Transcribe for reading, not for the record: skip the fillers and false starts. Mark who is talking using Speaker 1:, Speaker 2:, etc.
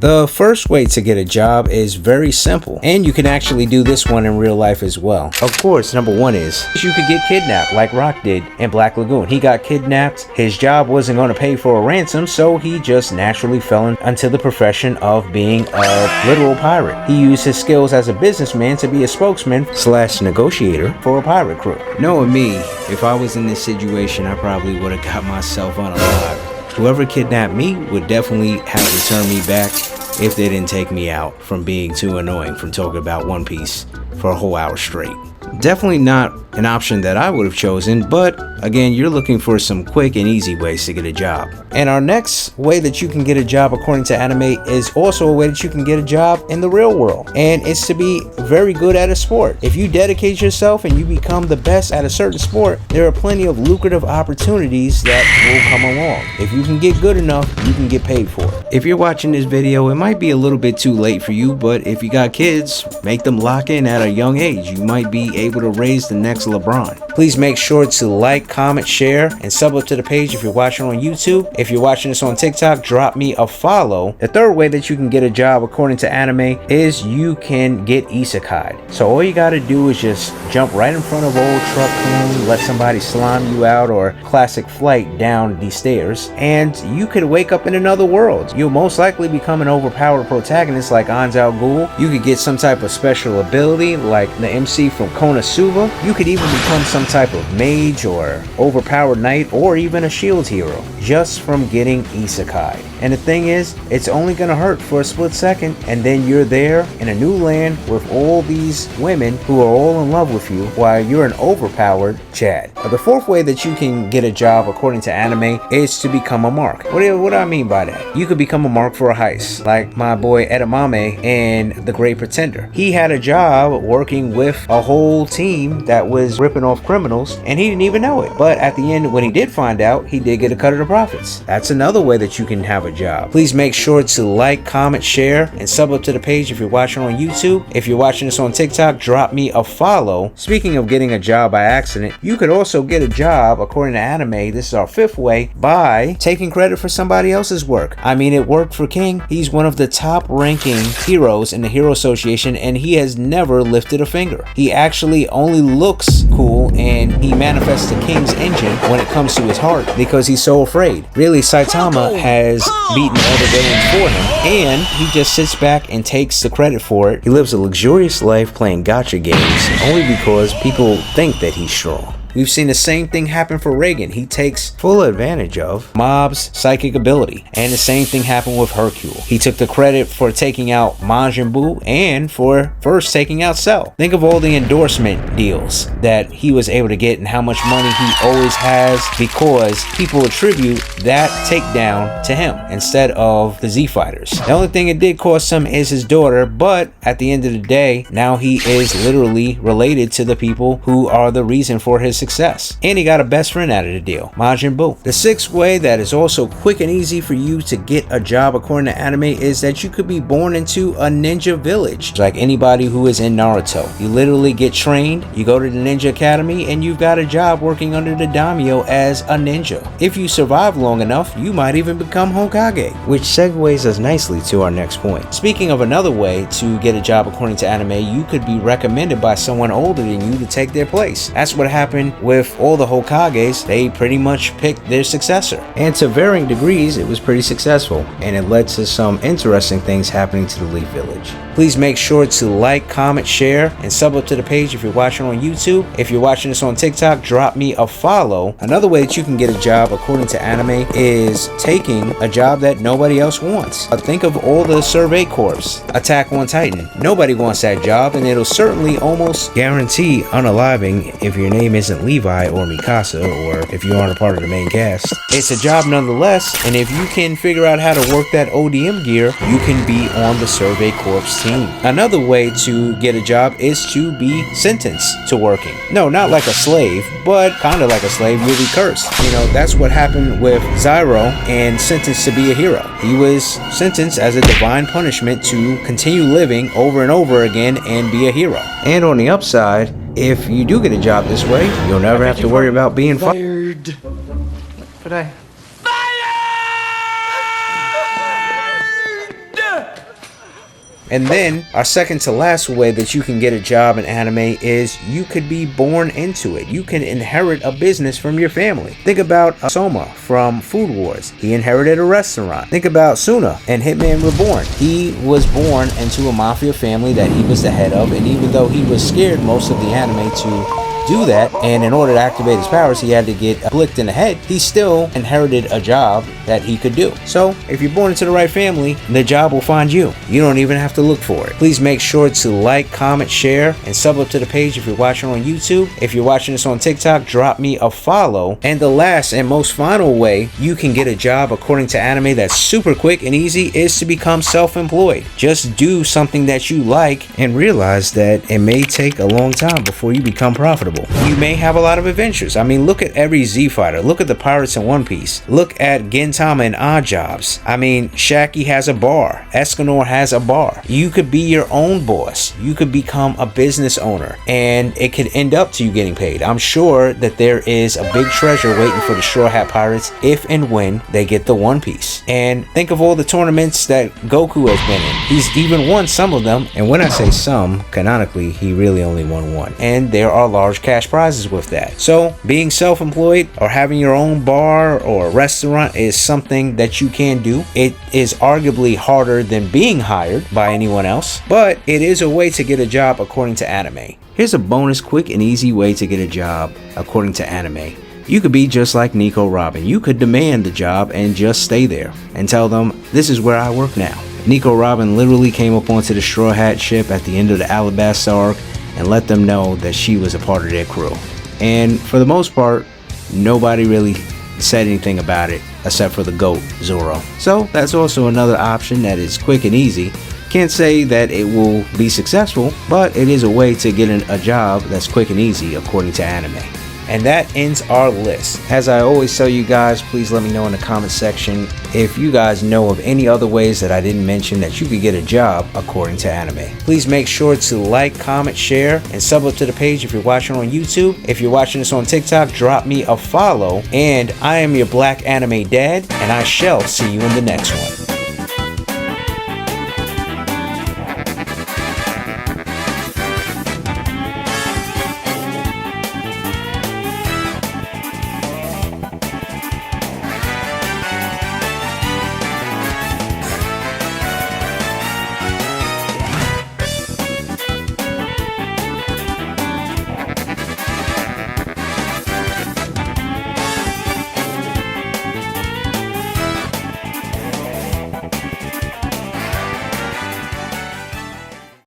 Speaker 1: The first way to get a job is very simple, and you can actually do this one in real life as well. Of course, number one is you could get kidnapped like Rock did in Black Lagoon. He got kidnapped, his job wasn't going to pay for a ransom, so he just naturally fell into the profession of being a literal pirate. He used his skills as a businessman to be a spokesman / negotiator for a pirate crew. Knowing me, if I was in this situation, I probably would have got myself unalive. Whoever kidnapped me would definitely have to turn me back if they didn't take me out from being too annoying from talking about One Piece for a whole hour straight. Definitely not an option that I would have chosen, but again, you're looking for some quick and easy ways to get a job. And our next way that you can get a job according to anime is also a way that you can get a job in the real world, and it's to be very good at a sport. If you dedicate yourself and you become the best at a certain sport, there are plenty of lucrative opportunities that will come along. If you can get good enough, you can get paid for it. If you're watching this video, it might be a little bit too late for you, but if you got kids, make them lock in at a young age. You might be able to raise the next LeBron. Please make sure to like, comment, share, and sub up to the page if you're watching on YouTube. If you're watching this on TikTok, drop me a follow. The third way that you can get a job according to anime is you can get isekai. So all you gotta do is just jump right in front of old truck Kun, let somebody slime you out, or classic flight down the stairs, and you could wake up in another world. You'll most likely become an overpowered protagonist like Anz Al Ghul. You could get some type of special ability like the MC from Konosuba. You could even become some type of mage or overpowered knight or even a shield hero just from getting isekai. And the thing is, it's only gonna hurt for a split second, and then you're there in a new land with all these women who are all in love with you while you're an overpowered Chad. The fourth way that you can get a job according to anime is to become a mark. What do I mean by that? You could become a mark for a heist, like my boy Edamame in The Great Pretender. He had a job working with a whole team that was ripping off criminals, and he didn't even know it. But at the end, when he did find out, he did get a cut of the profits. That's another way that you can have a job. Please make sure to like, comment, share, and sub up to the page if you're watching on YouTube. If you're watching this on TikTok, drop me a follow. Speaking of getting a job by accident, you could also get a job according to anime. This is our fifth way, by taking credit for somebody else's work. I mean, it worked for King. He's one of the top ranking heroes in the Hero Association, and he has never lifted a finger. He actually only looks cool, and he manifests the King's engine when it comes to his heart because he's so afraid. Really, Saitama has beaten all the villains for him, and he just sits back and takes the credit for it. He lives a luxurious life playing gacha games only because people think that he's strong. We've seen the same thing happen for Reagan. He takes full advantage of Mob's psychic ability. And the same thing happened with Hercule. He took the credit for taking out Majin Buu and for first taking out Cell. Think of all the endorsement deals that he was able to get and how much money he always has because people attribute that takedown to him instead of the Z Fighters. The only thing it did cost him is his daughter, but at the end of the day, now he is literally related to the people who are the reason for his success. And he got a best friend out of the deal, Majin Buu. The sixth way that is also quick and easy for you to get a job according to anime is that you could be born into a ninja village. Like anybody who is in Naruto. You literally get trained, you go to the ninja academy, and you've got a job working under the daimyo as a ninja. If you survive long enough, you might even become Hokage, which segues us nicely to our next point. Speaking of another way to get a job according to anime, you could be recommended by someone older than you to take their place. That's what happened with all the Hokages. They pretty much picked their successor, and to varying degrees it was pretty successful, and it led to some interesting things happening to the Leaf Village. Please make sure to like, comment, share, and sub up to the page if you're watching on YouTube. If you're watching this on TikTok, drop me a follow. Another way that you can get a job according to anime is taking a job that nobody else wants. Think of all the Survey Corps, Attack on Titan. Nobody wants that job, and it'll certainly almost guarantee unaliving if your name isn't Levi or Mikasa, or if you aren't a part of the main cast. It's a job nonetheless, and if you can figure out how to work that ODM gear, you can be on the Survey Corps team. Another way to get a job is to be sentenced to working. No, not like a slave, but kind of like a slave. You'll be cursed. You know, that's what happened with Zyro and sentenced to be a hero. He was sentenced as a divine punishment to continue living over and over again and be a hero. And on the upside, if you do get a job this way, you'll never have to worry about being fired.
Speaker 2: But I... Fired!
Speaker 1: And then our second to last way that you can get a job in anime is you could be born into it. You can inherit a business from your family. Think about Soma from Food Wars. He inherited a restaurant. Think about Suna and Hitman Reborn. He was born into a mafia family that he was the head of, and even though he was scared most of the anime to do that, and in order to activate his powers he had to get blicked in the head, he still inherited a job that he could do. So if you're born into the right family, the job will find you. You don't even have to look for it. Please make sure to like, comment, share, and sub up to the page if you're watching on YouTube. If you're watching this on TikTok, drop me a follow. And the last and most final way you can get a job according to anime that's super quick and easy is to become self-employed. Just do something that you like and realize that it may take a long time before you become profitable. You may have a lot of adventures. I mean, look at every Z fighter. Look at the pirates in One Piece. Look at Gintama and Odd Jobs. I mean, Shaki has a bar. Escanor has a bar. You could be your own boss. You could become a business owner, and it could end up to you getting paid. I'm sure that there is a big treasure waiting for the Straw Hat Pirates if and when they get the One Piece. And think of all the tournaments that Goku has been in. He's even won some of them. And when I say some, canonically, he really only won one. And there are large cash prizes with that. So being self-employed or having your own bar or restaurant is something that you can do. It is arguably harder than being hired by anyone else, but it is a way to get a job according to anime. Here's a bonus quick and easy way to get a job according to anime. You could be just like Nico Robin. You could demand the job and just stay there and tell them, this is where I work now. Nico Robin literally came up onto the Straw Hat ship at the end of the Alabasta arc and let them know that she was a part of their crew. And for the most part, nobody really said anything about it except for the GOAT, Zoro. So that's also another option that is quick and easy. Can't say that it will be successful, but it is a way to get a job that's quick and easy according to anime. And that ends our list. As I always tell you guys, please let me know in the comment section if you guys know of any other ways that I didn't mention that you could get a job according to anime. Please make sure to like, comment, share, and sub up to the page if you're watching on YouTube. If you're watching this on TikTok, drop me a follow. And I am your Black Anime Dad, and I shall see you in the next one.